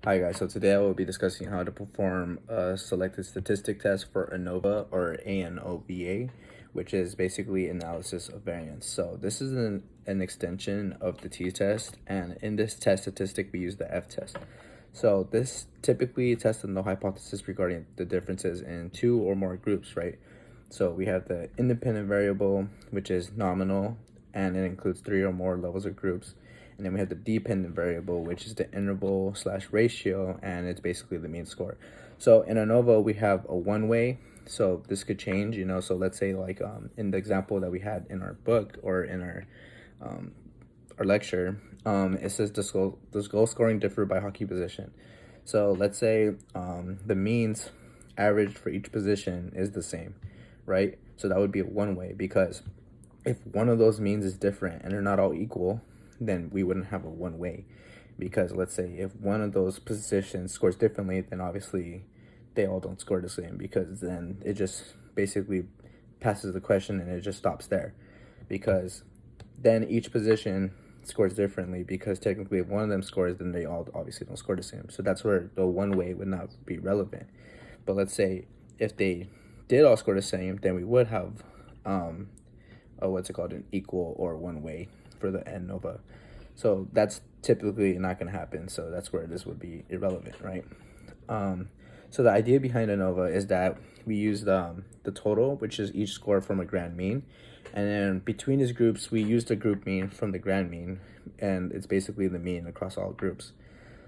Hi guys, so today I will be discussing how to perform a selected statistic test for ANOVA or ANOVA, which is basically analysis of variance. So this is an extension of the t-test, and in this test statistic we use the f-test. So this typically tests the null hypothesis regarding the differences in two or more groups, right? So we have the independent variable, which is nominal, and it includes three or more levels of groups. And then we have the dependent variable, which is the interval slash ratio, and it's basically the mean score. So in ANOVA, we have a one-way, so this could change, so let's say like in the example that we had in our book or in our lecture, it says does goal scoring differ by hockey position? So let's say the means averaged for each position is the same, right? So that would be a one-way, because if one of those means is different and they're not all equal, then we wouldn't have a one-way. Because let's say if one of those positions scores differently, then obviously they all don't score the same, because then it just basically passes the question and it just stops there. Because then each position scores differently, because technically if one of them scores, then they all obviously don't score the same. So that's where the one way would not be relevant. But let's say if they did all score the same, then we would have an equal or one way for the ANOVA. So that's typically not going to happen. So that's where this would be irrelevant, right? So the idea behind ANOVA is that we use the total, which is each score from a grand mean. And then between these groups, we use the group mean from the grand mean. And it's basically the mean across all groups.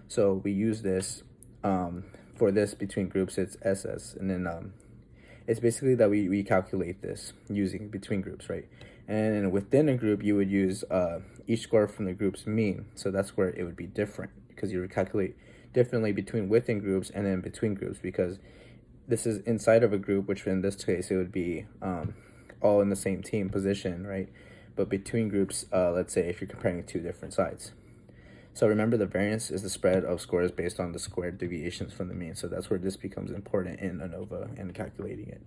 So we use this for this between groups, it's SS. And then it's basically that we calculate this using between groups, right? And within a group, you would use each score from the group's mean. So that's where it would be different, because you would calculate differently between within groups and then between groups, because this is inside of a group, which in this case, it would be all in the same team position, right? But between groups, let's say if you're comparing two different sides. So remember, the variance is the spread of scores based on the squared deviations from the mean. So that's where this becomes important in ANOVA and calculating it.